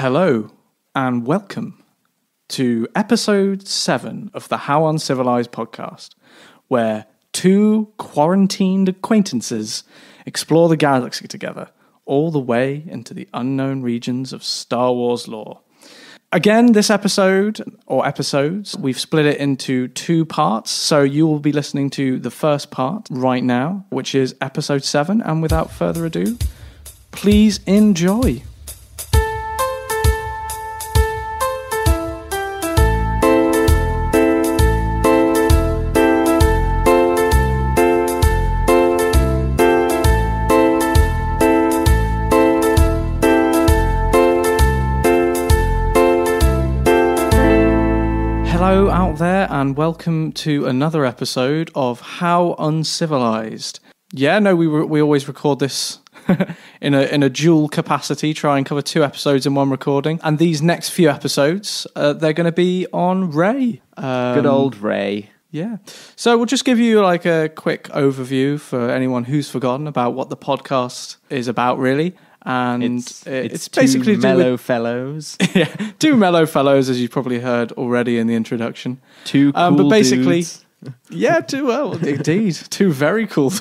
Hello and welcome to episode 7 of the How Uncivilized Podcast, where two quarantined acquaintances explore the galaxy together, all the way into the unknown regions of Star Wars lore. Again, this episode, or episodes, we've split it into two parts, so you will be listening to the first part right now, which is episode 7, and without further ado, please enjoy. Hello out there and welcome to another episode of How Uncivilized. Yeah, no, we always record this in a dual capacity, try and cover 2 episodes in one recording. And these next few episodes, they're going to be on Rey. Good old Rey. Yeah. So we'll just give you like a quick overview for anyone who's forgotten about what the podcast is about, really. And it's basically two mellow fellows. Yeah, two mellow fellows, as you probably heard already in the introduction. Two cool but basically, dudes. Yeah, indeed, two very cool.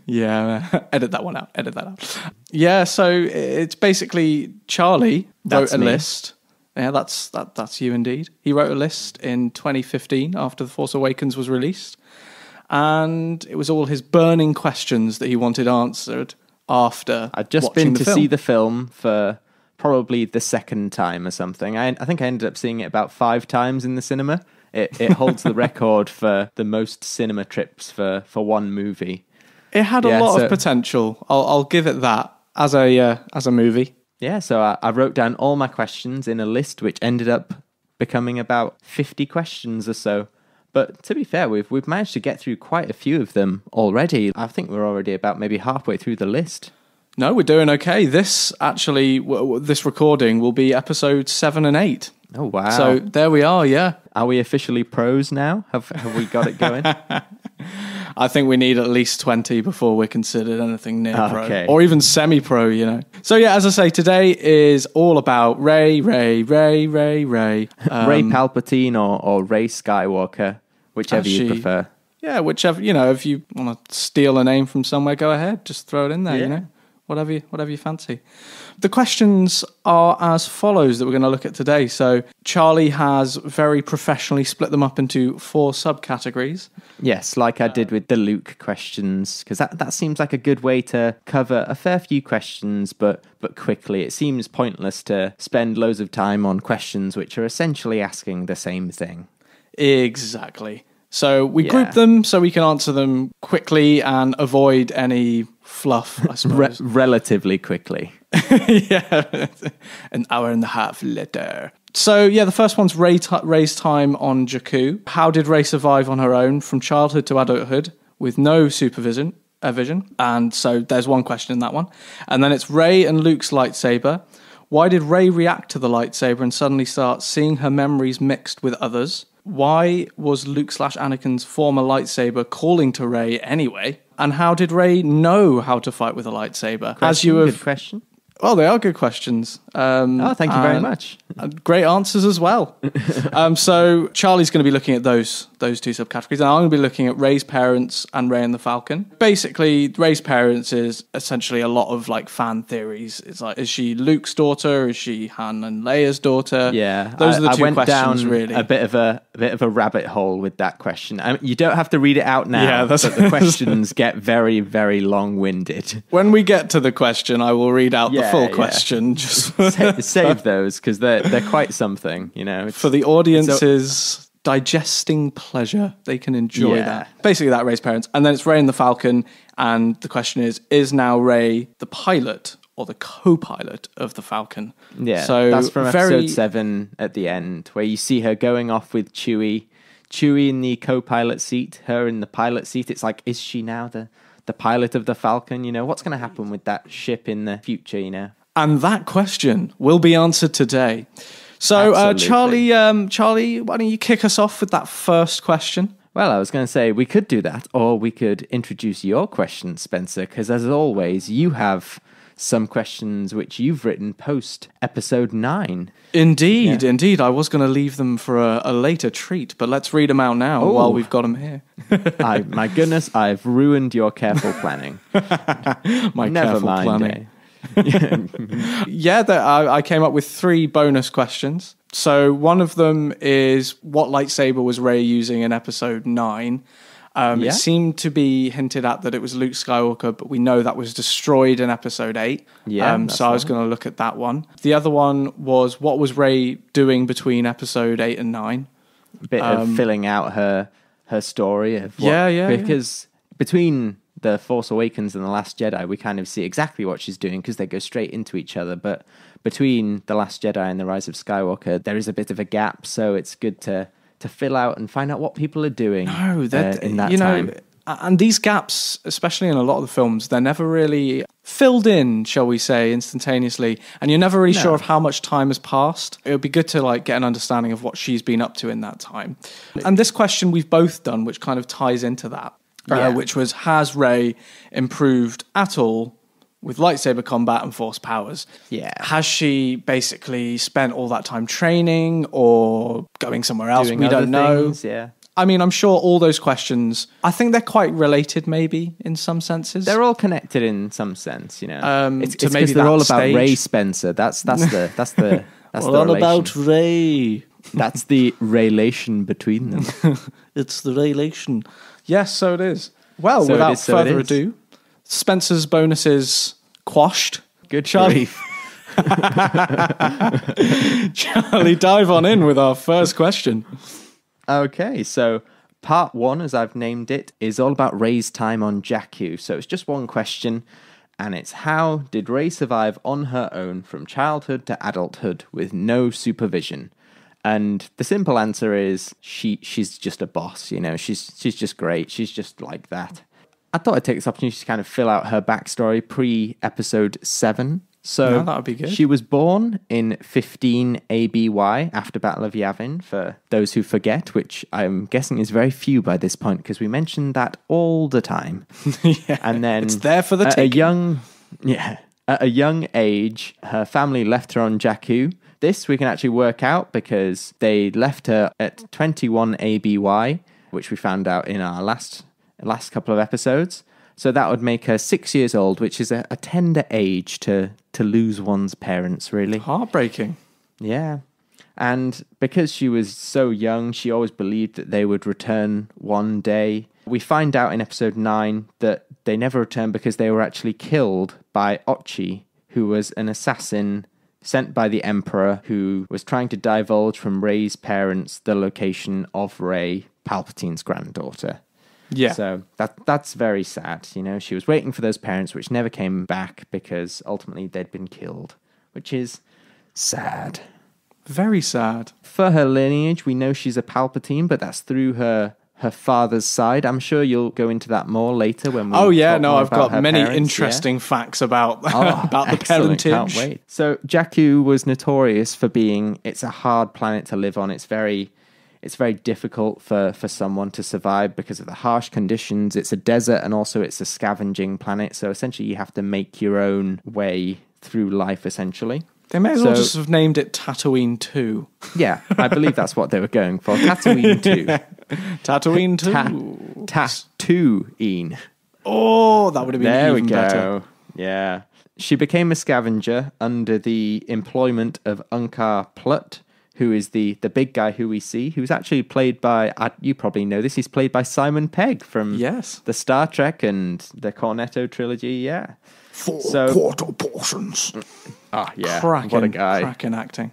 Yeah, edit that one out. Edit that out. Yeah, so it's basically Charlie wrote a list. Yeah, that's you indeed. He wrote a list in 2015 after The Force Awakens was released. And it was all his burning questions that he wanted answered after I'd just been to see the film for probably the second time or something. I think I ended up seeing it about 5 times in the cinema. It holds the record for the most cinema trips for one movie. It had a lot of potential. I'll give it that as a movie. Yeah, so I wrote down all my questions in a list, which ended up becoming about 50 questions or so. But to be fair, we've managed to get through quite a few of them already. I think we're already about maybe halfway through the list. No, we're doing okay. This recording will be episodes 7 and 8. Oh, wow. So there we are, yeah. Are we officially pros now? Have we got it going? I think we need at least 20 before we're considered anything near pro. Or even semi-pro, you know. So yeah, as I say, today is all about Rey. Rey Palpatine or Rey Skywalker, whichever you prefer. Yeah, whichever, if you want to steal a name from somewhere, go ahead. Just throw it in there, whatever you fancy. The questions are as follows that we're going to look at today. So Charlie has very professionally split them up into 4 subcategories. Yes, like I did with the Luke questions, because that seems like a good way to cover a fair few questions, but quickly. It seems pointless to spend loads of time on questions which are essentially asking the same thing. Exactly. So we group them so we can answer them quickly and avoid any fluff, I suppose. Relatively quickly. Yeah, an hour and a half later. So yeah, the first one's Rey's time on Jakku. How did Rey survive on her own from childhood to adulthood with no supervision? And so there's one question in that one. And then it's Rey and Luke's lightsaber. Why did Rey react to the lightsaber and suddenly start seeing her memories mixed with others? Why was Luke/Anakin's former lightsaber calling to Rey anyway? And how did Rey know how to fight with a lightsaber? Good question. Well, they are good questions. Thank you very much. Great answers as well. So Charlie's going to be looking at those 2 subcategories, and I'm going to be looking at Rey's parents and Rey and the Falcon. Basically, Rey's parents is essentially a lot of like fan theories. It's like, is she Luke's daughter? Is she Han and Leia's daughter? Yeah, those are the 2 went questions. Down really, a bit of a rabbit hole with that question. You don't have to read it out now. Yeah, but the questions get very, very long-winded. When we get to the question, I will read out the full question. Just save those because they're quite something, for the audience's digesting pleasure. They can enjoy that. Basically, that Rey's parents, and then it's Rey and the Falcon. And the question is now Rey the pilot or the co-pilot of the Falcon? Yeah, so that's from episode 7 at the end, where you see her going off with Chewie in the co-pilot seat, her in the pilot seat. It's like, is she now the pilot of the Falcon? What's going to happen with that ship in the future? And that question will be answered today. So, Charlie, why don't you kick us off with that first question? Well, I was going to say we could do that, or we could introduce your question, Spencer, because as always, you have some questions which you've written post episode 9. Indeed. I was going to leave them for a later treat, but let's read them out now while we've got them here. My goodness, I've ruined your careful planning. Never mind, planning. I came up with 3 bonus questions. So one of them is, what lightsaber was Rey using in episode 9? It seemed to be hinted at that it was Luke Skywalker, but we know that was destroyed in episode 8. So I was going to look at that one. The other one was, what was Rey doing between episode 8 and 9? A bit of filling out her story of what, because between The Force Awakens and The Last Jedi, we kind of see exactly what she's doing because they go straight into each other. But between The Last Jedi and The Rise of Skywalker, there is a bit of a gap, so it's good to fill out and find out what people are doing in that time. And these gaps, especially in a lot of the films, they're never really filled in, shall we say, instantaneously. And you're never really sure of how much time has passed. It would be good to get an understanding of what she's been up to in that time. And this question we've both done, which kind of ties into that, which was, has Rey improved at all with lightsaber combat and force powers? Has she basically spent all that time training or going somewhere else? We don't know. I mean, I'm sure all those questions, I think they're quite related, maybe, in some senses. They're all connected in some sense, It's maybe they're all about Rey Spencer. That's the all about Rey. That's the relation between them. It's the relation. Yes, so it is. Well, without further ado, Spencer's bonuses quashed. Good, Charlie. Charlie, dive on in with our first question. Okay, so part 1, as I've named it, is all about Rey's time on Jakku. So it's just one question, and it's, how did Rey survive on her own from childhood to adulthood with no supervision? And the simple answer is she's just a boss, She's just great. She's just like that. I thought I'd take this opportunity to kind of fill out her backstory pre-episode 7. So that would be good. She was born in 15 ABY after Battle of Yavin, for those who forget, which I'm guessing is very few by this point because we mentioned that all the time. And then it's there for the taking. At a young age, her family left her on Jakku. This we can actually work out because they left her at 21 ABY, which we found out in our last couple of episodes. So that would make her 6 years old, which is a tender age to lose one's parents, really. Heartbreaking. Yeah. And because she was so young, she always believed that they would return one day. We find out in episode 9 that they never returned because they were actually killed by Ochi, who was an assassin sent by the Emperor who was trying to divulge from Rey's parents the location of Rey, Palpatine's granddaughter. Yeah. So that's very sad. She was waiting for those parents, which never came back because ultimately they'd been killed, which is sad. Very sad. For her lineage, we know she's a Palpatine, but that's through her father's side. I'm sure you'll go into that more later when we I've got many interesting facts about about the parentage. Can't wait. So Jakku was notorious for being, it's a hard planet to live on. It's very difficult for someone to survive because of the harsh conditions. It's a desert and also it's a scavenging planet. So essentially you have to make your own way through life, essentially. They may as well just have named it Tatooine 2. Yeah, I believe that's what they were going for. Tatooine 2. Tatooine 2. Tatooine. Oh, that would have been even better. There we go. Yeah. She became a scavenger under the employment of Unkar Plutt, who is the big guy who we see, who's actually played by, you probably know this, he's played by Simon Pegg from the Star Trek and the Cornetto trilogy, yeah. 4 quarter portions. Oh, yeah. What a guy. Cracking acting.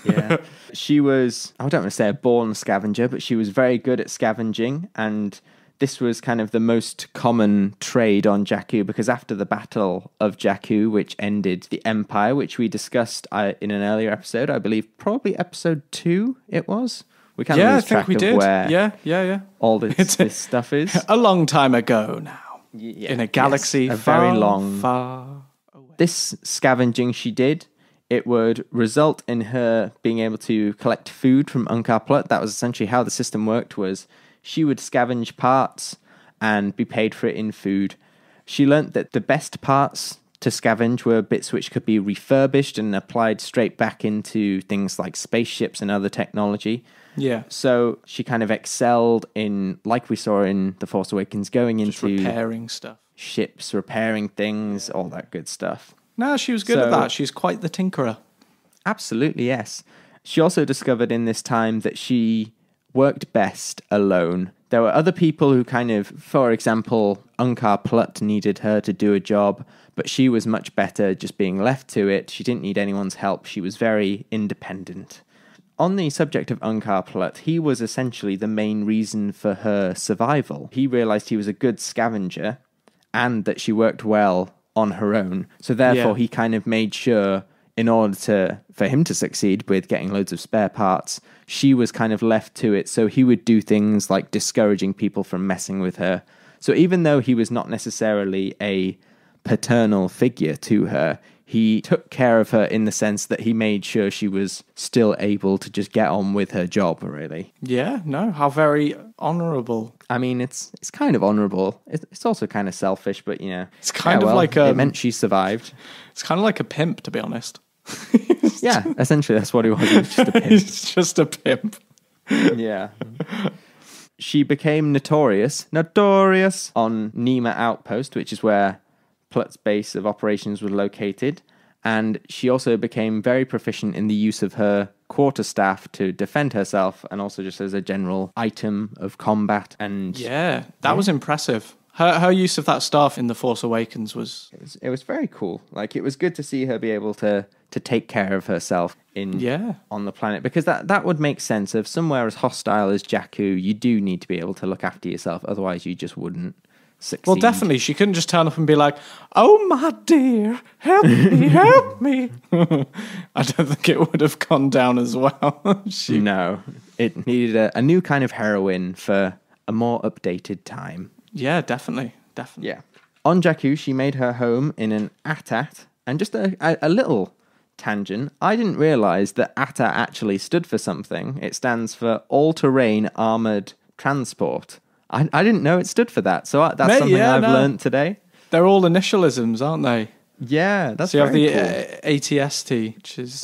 Yeah. She was, I don't want to say a born scavenger, but she was very good at scavenging, and this was kind of the most common trade on Jakku because after the Battle of Jakku, which ended the Empire, which we discussed in an earlier episode, I believe probably episode 2 it was. We kind of lose track of where all this stuff is. A long time ago now. In a galaxy far away. This scavenging she did, it would result in her being able to collect food from Unkar Plutt. That was essentially how the system worked, was she would scavenge parts and be paid for it in food. She learnt that the best parts to scavenge were bits which could be refurbished and applied straight back into things like spaceships and other technology. Yeah. So she kind of excelled in, like we saw in The Force Awakens, going Just into repairing stuff. Ships, repairing things, all that good stuff. No, she was good at that. She's quite the tinkerer. Absolutely, yes. She also discovered in this time that she worked best alone. There were other people who kind of, for example, Unkar Plutt needed her to do a job, but she was much better just being left to it. She didn't need anyone's help. She was very independent. On the subject of Unkar Plutt, he was essentially the main reason for her survival. He realized he was a good scavenger and that she worked well on her own. So therefore, he kind of made sure, in order for him to succeed with getting loads of spare parts, she was kind of left to it. So he would do things like discouraging people from messing with her. So even though he was not necessarily a paternal figure to her, he took care of her in the sense that he made sure she was still able to just get on with her job, really. Yeah, no, how very honourable. I mean, it's kind of honourable. It's also kind of selfish, but, you know. It's kind of like a... It meant she survived. It's kind of like a pimp, to be honest. Yeah, essentially that's what he was. He was just a pimp. He's just a pimp. Yeah. She became notorious on Nima Outpost, which is where Plutt's base of operations was located, and she also became very proficient in the use of her quarterstaff to defend herself, and also just as a general item of combat. And yeah, that was impressive. Her use of that staff in The Force Awakens was... It was very cool. Like, it was good to see her be able to take care of herself on the planet, because that would make sense. Of somewhere as hostile as Jakku, you do need to be able to look after yourself, otherwise you just wouldn't succeed. Well, definitely. She couldn't just turn up and be like, "Oh, my dear, help me, help me." I don't think it would have gone down as well. No, it needed a new kind of heroine for a more updated time. Yeah, definitely. Yeah. On Jakku, she made her home in an AT-AT, and just a little tangent, I didn't realise that AT-AT actually stood for something. It stands for All-Terrain Armoured Transport. I didn't know it stood for that, so that's something I've learned today. They're all initialisms, aren't they? Yeah, that's so you have the cool. ATST, which is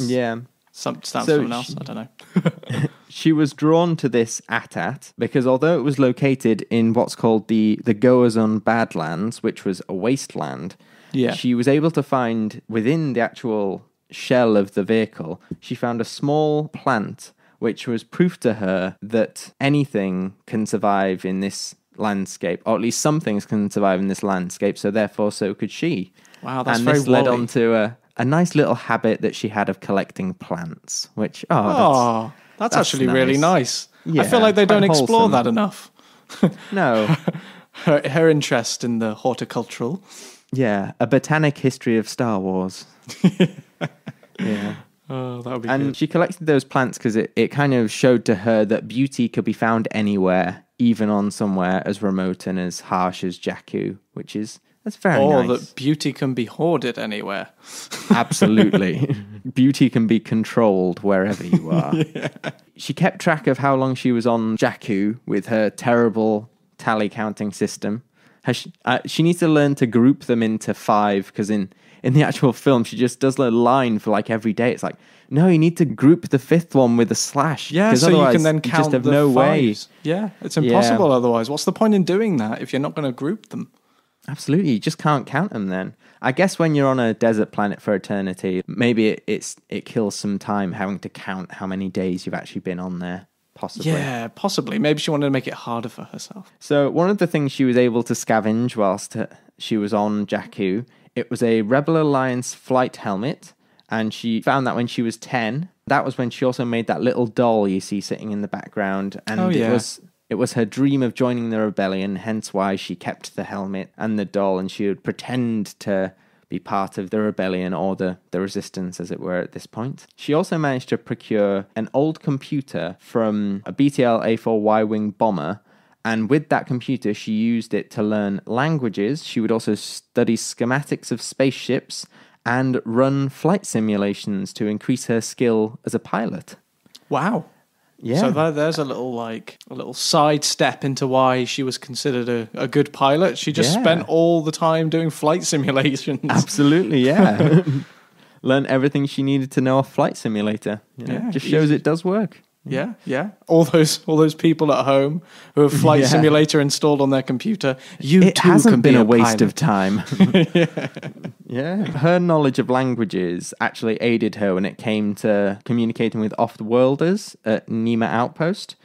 stands for something else. I don't know. She was drawn to this AT-AT because although it was located in what's called the Goazon Badlands, which was a wasteland, she was able to find within the actual shell of the vehicle, she found a small plant which was proof to her that anything can survive in this landscape, or at least some things can survive in this landscape, so therefore so could she. Wow, that's and very this led on to a nice little habit that she had of collecting plants, which, that's actually nice. Really nice. Yeah, I feel like they don't explore wholesome. that enough. No. her interest in the horticultural. Yeah, a botanic history of Star Wars. Yeah. Oh, that would be good. And she collected those plants because it kind of showed to her that beauty could be found anywhere, even on somewhere as remote and as harsh as Jakku, that's very nice. Or that beauty can be hoarded anywhere. Absolutely. Beauty can be controlled wherever you are. Yeah. She kept track of how long she was on Jakku with her terrible tally counting system. She needs to learn to group them into 5, because in the actual film, she just does a line for like every day. It's like, no, you need to group the 5th one with a slash. Yeah, so you can then count just have the no 5s. way. Yeah, it's impossible otherwise. What's the point in doing that if you're not going to group them? Absolutely, you just can't count them then. I guess when you're on a desert planet for eternity, maybe it kills some time having to count how many days you've actually been on there. Possibly. Yeah, possibly. Maybe she wanted to make it harder for herself. So one of the things she was able to scavenge whilst she was on Jakku, it was a Rebel Alliance flight helmet, and she found that when she was 10. That was when she also made that little doll you see sitting in the background, and it was her dream of joining the rebellion, hence why she kept the helmet and the doll, and she would pretend to be part of the rebellion or the resistance, as it were, at this point. She also managed to procure an old computer from a BTL A4 Y-Wing bomber, and with that computer, she used it to learn languages. She would also study schematics of spaceships and run flight simulations to increase her skill as a pilot. Wow. Yeah. So there's a little side step into why she was considered a good pilot. She just spent all the time doing flight simulations. Absolutely, yeah. Learned everything she needed to know off Flight Simulator. Just shows it does work. Yeah. All those people at home who have Flight Simulator installed on their computer. It too hasn't can been be a waste pilot. of time. Her knowledge of languages actually aided her when it came to communicating with off-worlders at Nima Outpost.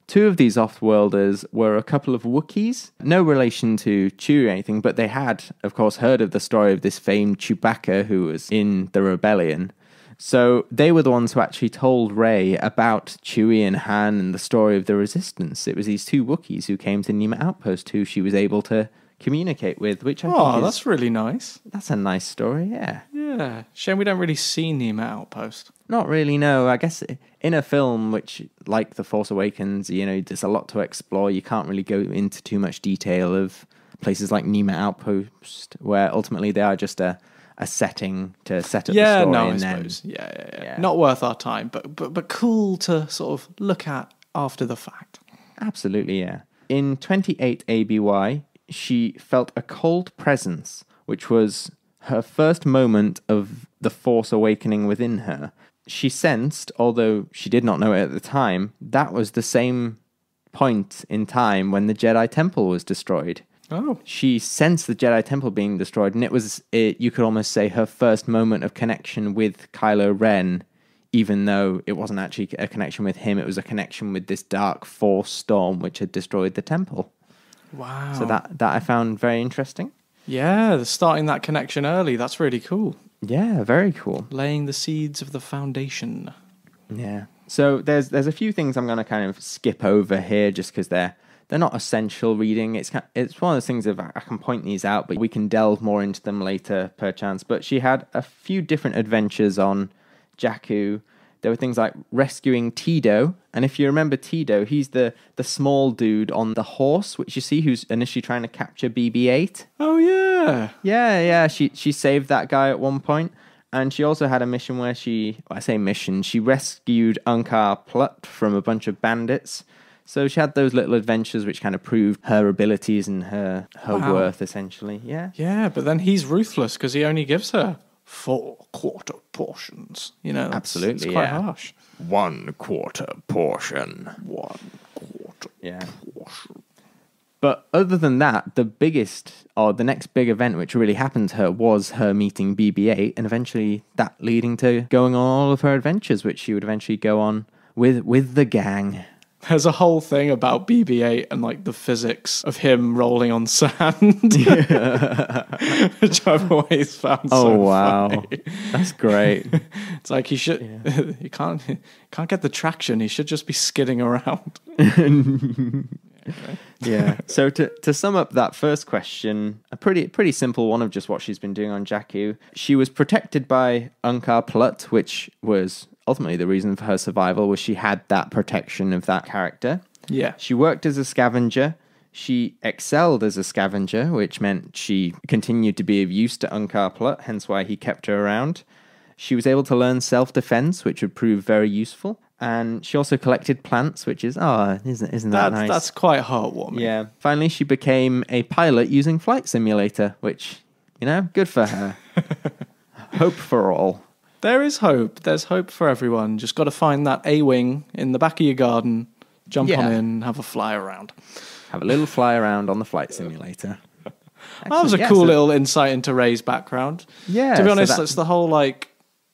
2 of these off-worlders were a couple of Wookiees, no relation to Chewie or anything, but they had, of course, heard of the story of this famed Chewbacca who was in the rebellion. So they were the ones who actually told Rey about Chewie and Han and the story of the Resistance. It was these 2 Wookiees who came to Nima Outpost who she was able to communicate with, which I think that's really nice. That's a nice story, yeah. Yeah. Shame we don't really see Nima Outpost. Not really, no. I guess in a film which, like The Force Awakens, there's a lot to explore. You can't really go into too much detail of places like Nima Outpost, where ultimately they are just a setting to set up the story. I suppose. Yeah. Not worth our time, but cool to sort of look at after the fact. Absolutely, yeah. In 28 ABY, she felt a cold presence, which was her first moment of the Force awakening within her. She sensed, although she did not know it at the time, that was the same point in time when the Jedi Temple was destroyed. Oh. She sensed the Jedi Temple being destroyed, and it was, you could almost say, her first moment of connection with Kylo Ren, even though it wasn't actually a connection with him, it was a connection with this dark Force storm which had destroyed the temple. Wow. So that I found very interesting. Yeah, starting that connection early, that's really cool. Yeah, very cool. Laying the seeds of the foundation. Yeah. So there's a few things I'm going to kind of skip over here just because they're not essential reading. It's one of those things of I can point these out, but we can delve more into them later, perchance. But she had a few different adventures on Jakku. There were things like rescuing Teedo, and if you remember Teedo, he's the small dude on the horse, which you see who's initially trying to capture BB-8. Oh yeah, yeah. She saved that guy at one point, and she also had a mission where she rescued Unkar Plutt from a bunch of bandits. So she had those little adventures which kind of proved her abilities and her worth, essentially. Yeah. Yeah, but then he's ruthless because he only gives her 4 quarter portions. Absolutely, it's quite harsh. 1 quarter portion. 1 quarter portion. But other than that, the next big event which really happened to her was her meeting BB-8, and eventually that leading to going on all of her adventures, which she would eventually go on with the gang. There's a whole thing about BB-8 and like the physics of him rolling on sand, which I've always found so funny. That's great. It's like he can't get the traction. He should just be skidding around. Yeah. So to sum up that first question, a pretty simple one of just what she's been doing on Jakku. She was protected by Unkar Plutt, which was ultimately the reason for her survival, was she had that protection of that character. Yeah. She worked as a scavenger. She excelled as a scavenger, which meant she continued to be of use to Unkar Plutt, hence why he kept her around. She was able to learn self-defense, which would prove very useful. And she also collected plants, which is, isn't that nice? That's quite heartwarming. Yeah. Finally, she became a pilot using Flight Simulator, which, good for her. Hope for all. There is hope. There's hope for everyone. Just got to find that A-wing in the back of your garden, jump on in, have a fly around. Have a little fly around on the Flight Simulator. That was a cool little insight into Rey's background. Yeah. To be honest, that's the whole,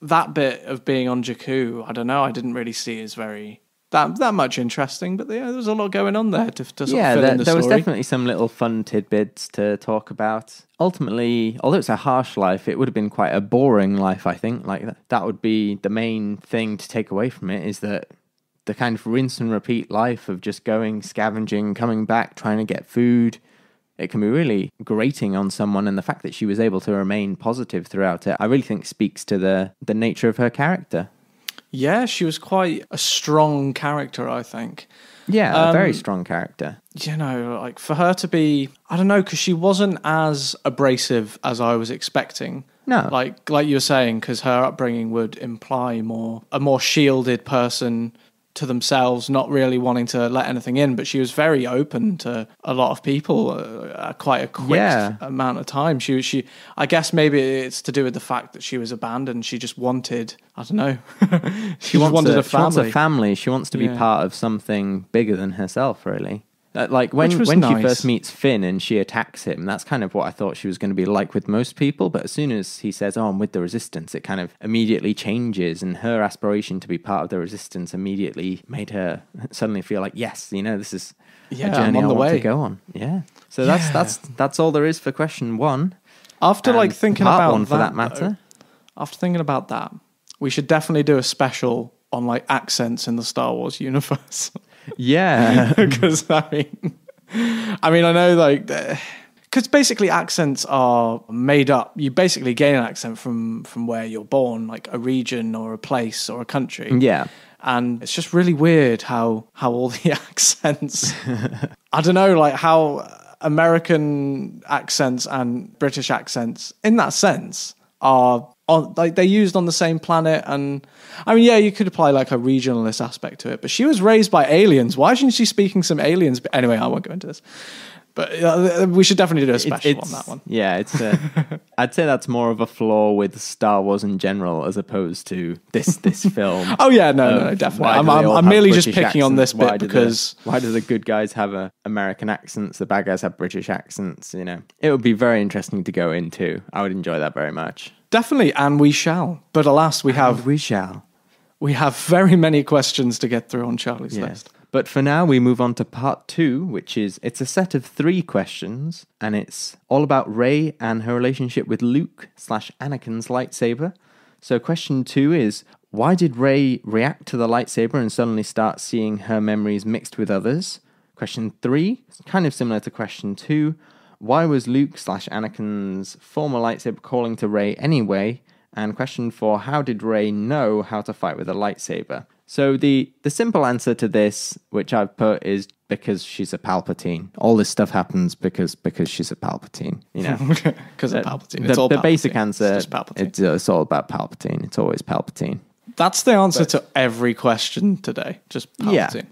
that bit of being on Jakku, I don't know, I didn't really see as very that much interesting, but there was a lot going on there to sort of fill in the story. There was definitely some little fun tidbits to talk about. Ultimately, although it's a harsh life, it would have been quite a boring life, I think. That would be the main thing to take away from it, is that the kind of rinse and repeat life of just going, scavenging, coming back, trying to get food, it can be really grating on someone, and the fact that she was able to remain positive throughout it, I really think speaks to the nature of her character. Yeah, she was quite a strong character, I think. Yeah, a very strong character. For her to be, I don't know, because she wasn't as abrasive as I was expecting. No. Like you were saying, because her upbringing would imply a more shielded person to themselves, not really wanting to let anything in, but she was very open to a lot of people quite a quick amount of time. She I guess maybe it's to do with the fact that she was abandoned. She just wanted, I don't know, she wanted a family. She wants a family. She wants to be part of something bigger than herself, really. Like when she first meets Finn and she attacks him, that's kind of what I thought she was going to be like with most people. But as soon as he says, "Oh, I'm with the Resistance," it kind of immediately changes, and her aspiration to be part of the Resistance immediately made her suddenly feel like, yes, this is a journey I want to go on. Yeah. So that's all there is for question 1. After thinking about one for that matter. After thinking about that, we should definitely do a special on accents in the Star Wars universe. Yeah, because I know because basically accents are made up. You basically gain an accent from where you're born, like a region or a place or a country. Yeah, and it's just really weird how all the accents. I don't know, how American accents and British accents, in that sense, are they're used on the same planet. And you could apply a regionalist aspect to it, but she was raised by aliens. Why isn't she speaking some aliens? Anyway, I won't go into this, but we should definitely do a special on that one. Yeah, it's I'd say that's more of a flaw with Star Wars in general as opposed to this film. Oh yeah, no, definitely. I'm merely just picking accents on this bit because why do the good guys have American accents, the bad guys have British accents? It would be very interesting to go into. I would enjoy that very much. Definitely, and we shall. But alas, we have very many questions to get through on Charlie's list. But for now, we move on to part 2, which is, it's a set of 3 questions, and it's all about Rey and her relationship with Luke/Anakin's lightsaber. So question 2 is, why did Rey react to the lightsaber and suddenly start seeing her memories mixed with others? Question 3, kind of similar to question 2, why was Luke/Anakin's former lightsaber calling to Rey anyway? And question 4, how did Rey know how to fight with a lightsaber? So the simple answer to this, which I've put, is because she's a Palpatine. All this stuff happens because she's a Palpatine. Because of Palpatine. It's all the Palpatine. Basic answer, it's just Palpatine. It's all about Palpatine. It's always Palpatine. That's the answer to every question today. Just Palpatine.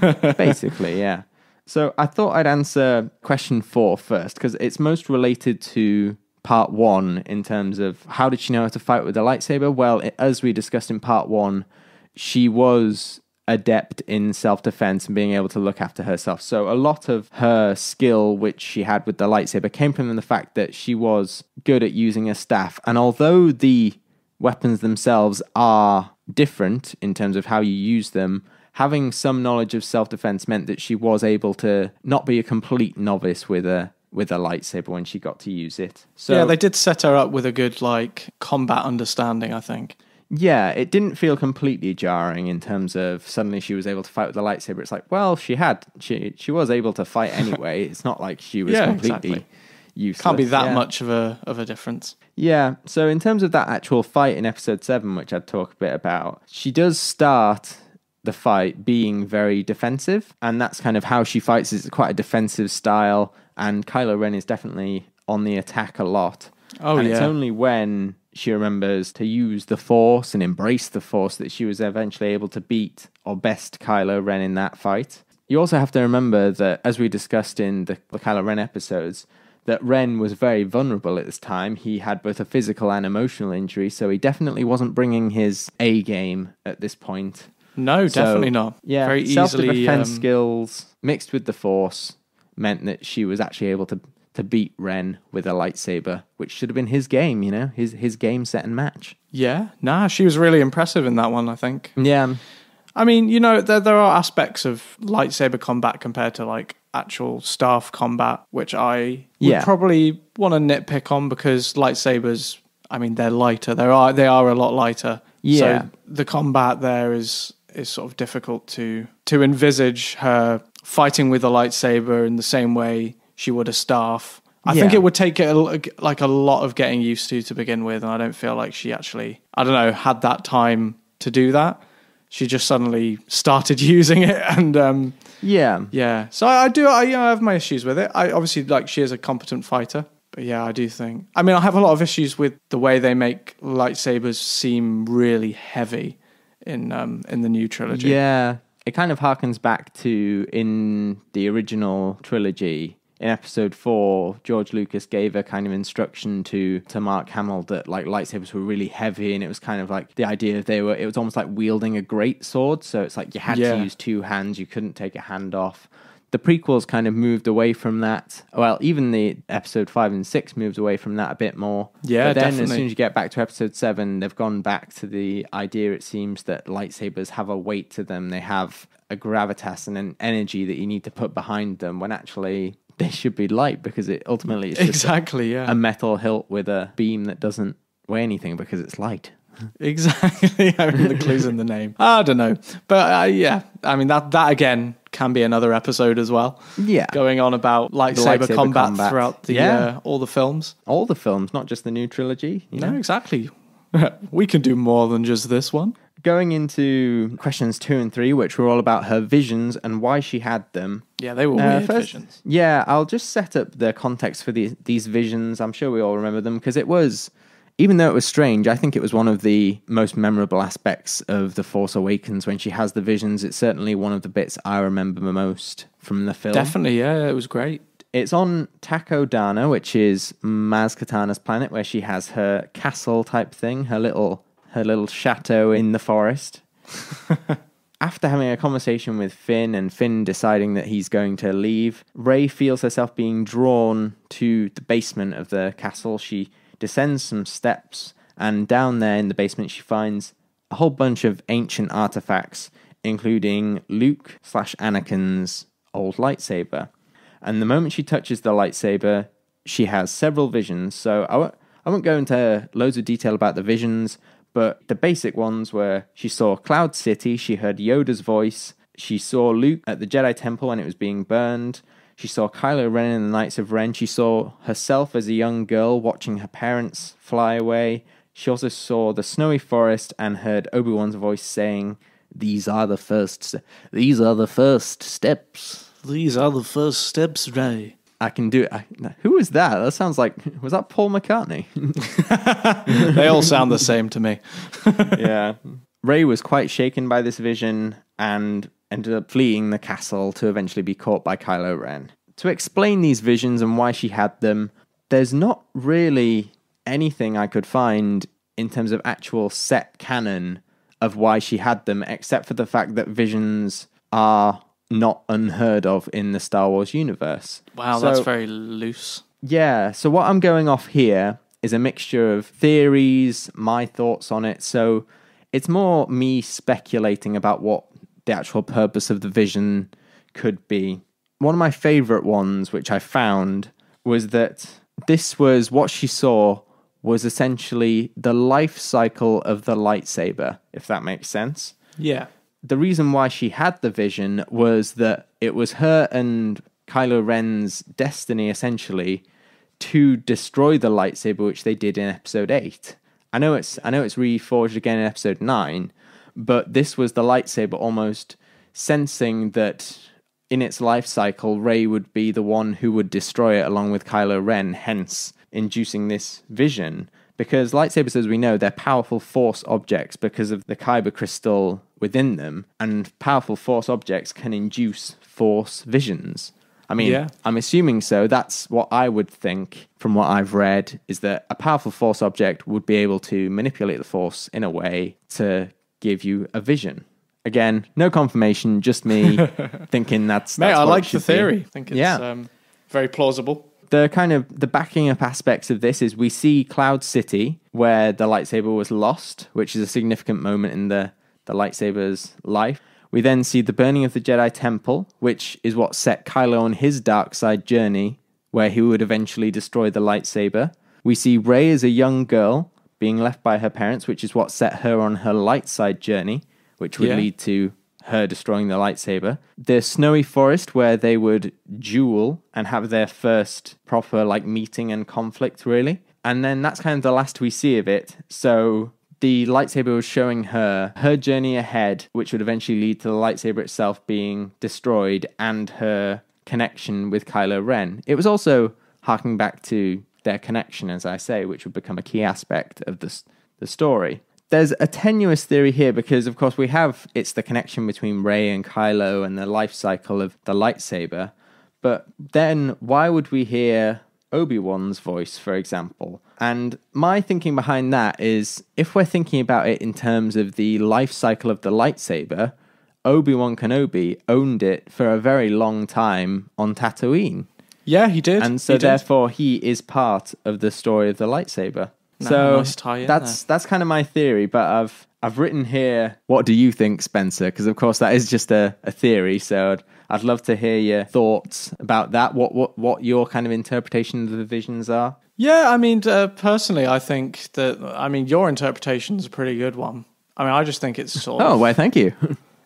Yeah. Basically, yeah. So I thought I'd answer question 4 first, because it's most related to part 1 in terms of how did she know how to fight with a lightsaber? Well, as we discussed in part 1, she was adept in self-defense and being able to look after herself. So a lot of her skill, which she had with the lightsaber, came from the fact that she was good at using a staff. And although the weapons themselves are different in terms of how you use them, having some knowledge of self-defense meant that she was able to not be a complete novice with a lightsaber when she got to use it. So yeah, they did set her up with a good combat understanding, I think. Yeah, it didn't feel completely jarring in terms of suddenly she was able to fight with a lightsaber. It's well, she was able to fight anyway. It's not like she was completely useless. Can't be that much of a difference. Yeah, so in terms of that actual fight in episode 7, which I'd talk a bit about, she does start the fight being very defensive, and that's kind of how she fights. It's quite a defensive style, and Kylo Ren is definitely on the attack a lot. It's only when she remembers to use the Force and embrace the Force that she was eventually able to beat or best Kylo Ren in that fight. You also have to remember that, as we discussed in the Kylo Ren episodes, that Ren was very vulnerable at this time. He had both a physical and emotional injury, so he definitely wasn't bringing his A game at this point. No, definitely not. Yeah, very self-defense skills mixed with the Force meant that she was actually able to beat Ren with a lightsaber, which should have been his game, his game, set and match. Yeah, she was really impressive in that one, I think. Yeah. I mean, there are aspects of lightsaber combat compared to actual staff combat, which I would probably want to nitpick on, because lightsabers, I mean, they're lighter. They are a lot lighter. Yeah. So the combat there is sort of difficult to envisage her fighting with a lightsaber in the same way she would a staff. I think it would take it a lot of getting used to begin with, and I don't feel like she actually, had that time to do that. She just suddenly started using it, and yeah. So I have my issues with it. I obviously she is a competent fighter, but yeah, I do think. I mean, I have a lot of issues with the way they make lightsabers seem really heavy in the new trilogy. Yeah. It kind of harkens back to, in the original trilogy, in episode 4, George Lucas gave a kind of instruction to Mark Hamill that like lightsabers were really heavy, and it was kind of like the idea of it was almost like wielding a great sword. So it's like you had to use 2 hands, you couldn't take a hand off. The prequels kind of moved away from that. Well, even the episode 5 and 6 moved away from that a bit more. Yeah, but then definitely. As soon as you get back to episode 7, they've gone back to the idea, it seems, that lightsabers have a weight to them. They have a gravitas and an energy that you need to put behind them, when actually they should be light, because it ultimately is just a metal hilt with a beam that doesn't weigh anything because it's light. Exactly. I mean, the clue's in the name. I don't know. But yeah, I mean, that again can be another episode as well. Yeah. Going on about lightsaber combat throughout the all the films. All the films, not just the new trilogy. You know? Exactly. We can do more than just this one. Going into questions 2 and 3, which were all about her visions and why she had them. Yeah, they were weird visions. Yeah, I'll just set up the context for these visions. I'm sure we all remember them, because it was... Even though it was strange, I think it was one of the most memorable aspects of The Force Awakens when she has the visions. It's certainly one of the bits I remember the most from the film. Definitely, yeah, it was great. It's on Takodana, which is Maz Kanata's planet, where she has her castle type thing, her little chateau in the forest. After having a conversation with Finn and Finn deciding that he's going to leave, Rey feels herself being drawn to the basement of the castle. She descends some steps, and down there in the basement she finds a whole bunch of ancient artifacts, including Luke/Anakin's old lightsaber. And the moment she touches the lightsaber, she has several visions. So I won't go into loads of detail about the visions, but the basic ones were she saw Cloud City, she heard Yoda's voice, she saw Luke at the Jedi Temple when it was being burned, she saw Kylo Ren in the Knights of Ren. She saw herself as a young girl watching her parents fly away. She also saw the snowy forest and heard Obi-Wan's voice saying, "These are the first steps. These are the first steps, Rey." I can do it. Who was that? That sounds like... Was that Paul McCartney? They all sound the same to me. Yeah. Rey was quite shaken by this vision and ended up fleeing the castle to eventually be caught by Kylo Ren. To explain these visions and why she had them, there's not really anything I could find in terms of actual set canon of why she had them, except for the fact that visions are not unheard of in the Star Wars universe. Wow, that's very loose. Yeah, so what I'm going off here is a mixture of theories, my thoughts on it, so it's more me speculating about what the actual purpose of the vision could be. One of my favourite ones, which I found, was that this was what she saw was essentially the life cycle of the lightsaber, if that makes sense. Yeah. The reason why she had the vision was that it was her and Kylo Ren's destiny, essentially, to destroy the lightsaber, which they did in episode 8. I know it's reforged again in episode 9, but this was the lightsaber almost sensing that in its life cycle, Rey would be the one who would destroy it along with Kylo Ren, hence inducing this vision. Because lightsabers, as we know, they're powerful force objects because of the kyber crystal within them, and powerful force objects can induce force visions. I mean, I'm assuming so. That's what I would think from what I've read, is that a powerful force object would be able to manipulate the force in a way to give you a vision. Again, no confirmation, just me thinking that's Mate, I like the Be. theory. I think it's very plausible. The backing up aspects of this is we see Cloud City, where the lightsaber was lost, which is a significant moment in the lightsaber's life. We then see the burning of the Jedi Temple, which is what set Kylo on his dark side journey, where he would eventually destroy the lightsaber. We see Rey as a young girl being left by her parents, which is what set her on her light side journey, which would lead to her destroying the lightsaber. The snowy forest where they would duel and have their first proper meeting and conflict, really. And then that's kind of the last we see of it. So the lightsaber was showing her journey ahead, which would eventually lead to the lightsaber itself being destroyed and her connection with Kylo Ren. It was also harking back to their connection, as I say, which would become a key aspect of the story. there's a tenuous theory here because, of course, it's the connection between Rey and Kylo and the life cycle of the lightsaber. But then why would we hear Obi-Wan's voice, for example? And my thinking behind that is, if we're thinking about it in terms of the life cycle of the lightsaber, Obi-Wan Kenobi owned it for a very long time on Tatooine. Yeah, he did. And so therefore he is part of the story of the lightsaber. So nice tie-in that's kind of my theory, but I've written here, what do you think, Spencer? Because of course that is just a theory, so I'd love to hear your thoughts about that. What your kind of interpretation of the visions are. Yeah, I mean, personally, I think that, your interpretation is a pretty good one. I mean, I just think it's sort of... Oh, well, thank you.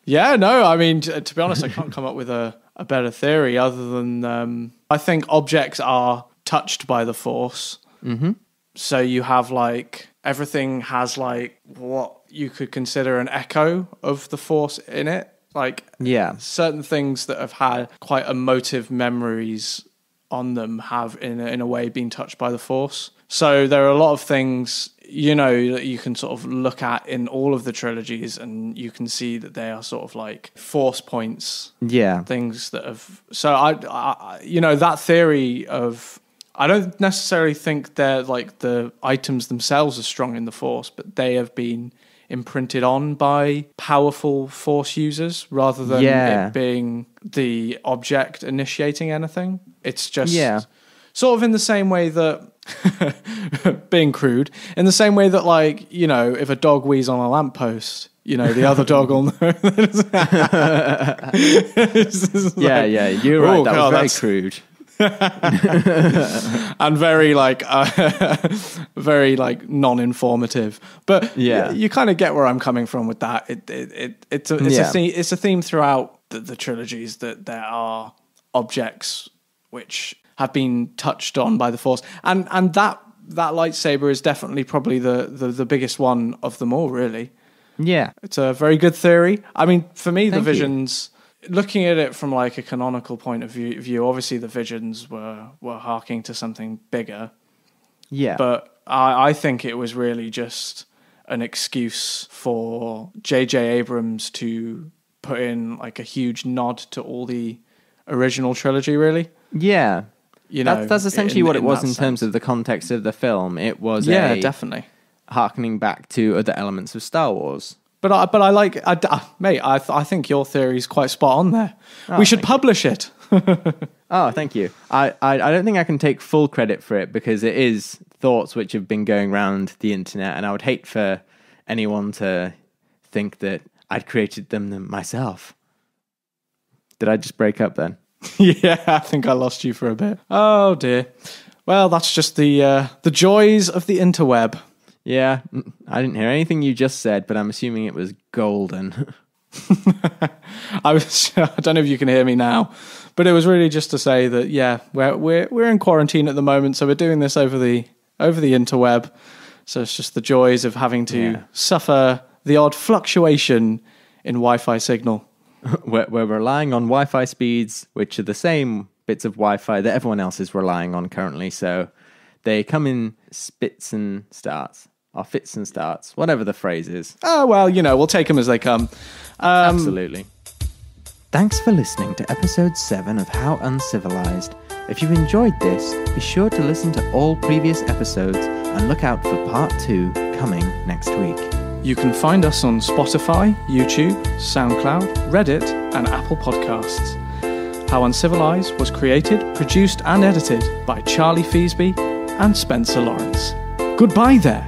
Yeah, no, I mean, to be honest, I can't come up with a better theory other than I think objects are touched by the Force. Mm-hmm. So you have, like, everything has, like, what you could consider an echo of the Force in it. Like, yeah, certain things that have had quite emotive memories on them have, in a way, been touched by the Force. So there are a lot of things, that you can sort of look at in all of the trilogies, and you can see that they are sort of like Force points. Yeah. Things that have... So, I that theory of... I don't necessarily think they're like the items themselves are strong in the Force, but they have been imprinted on by powerful Force users rather than it being the object initiating anything. It's just sort of in the same way that, being crude, in the same way that, like, if a dog wheezes on a lamppost, the other dog will know. Yeah, you're right. That was very crude. And very non-informative, but you kind of get where I'm coming from with that. It's a theme throughout the trilogies that there are objects which have been touched on by the Force, and that lightsaber is definitely probably the biggest one of them all, really. Yeah, it's a very good theory. I mean, for me, the visions. Looking at it from like a canonical point of view, obviously the visions were harking to something bigger. Yeah. But I think it was really just an excuse for J.J. Abrams to put in like a huge nod to all the original trilogy, really. Yeah. That's essentially what it was in terms of the context of the film. It was definitely harkening back to other elements of Star Wars. But I think your theory is quite spot on there. We should publish it. Oh, thank you. I don't think I can take full credit for it because it is thoughts which have been going around the internet, and I would hate for anyone to think that I'd created them myself. Did I just break up then? Yeah, I think I lost you for a bit. Oh dear. Well, that's just the joys of the interweb. Yeah, I didn't hear anything you just said, but I'm assuming it was golden. I don't know if you can hear me now, but it was really just to say that we're in quarantine at the moment, so we're doing this over the interweb. So it's just the joys of having to suffer the odd fluctuation in Wi-Fi signal. We're relying on Wi-Fi speeds, which are the same bits of Wi-Fi that everyone else is relying on currently. So they come in spits and starts. Or fits and starts, whatever the phrase is. Oh, well, we'll take them as they come. Absolutely. Thanks for listening to episode 7 of How Uncivilized. If you've enjoyed this, be sure to listen to all previous episodes and look out for part 2 coming next week. You can find us on Spotify, YouTube, SoundCloud, Reddit, and Apple Podcasts. How Uncivilized was created, produced, and edited by Charlie Feasby and Spencer Lawrence. Goodbye there.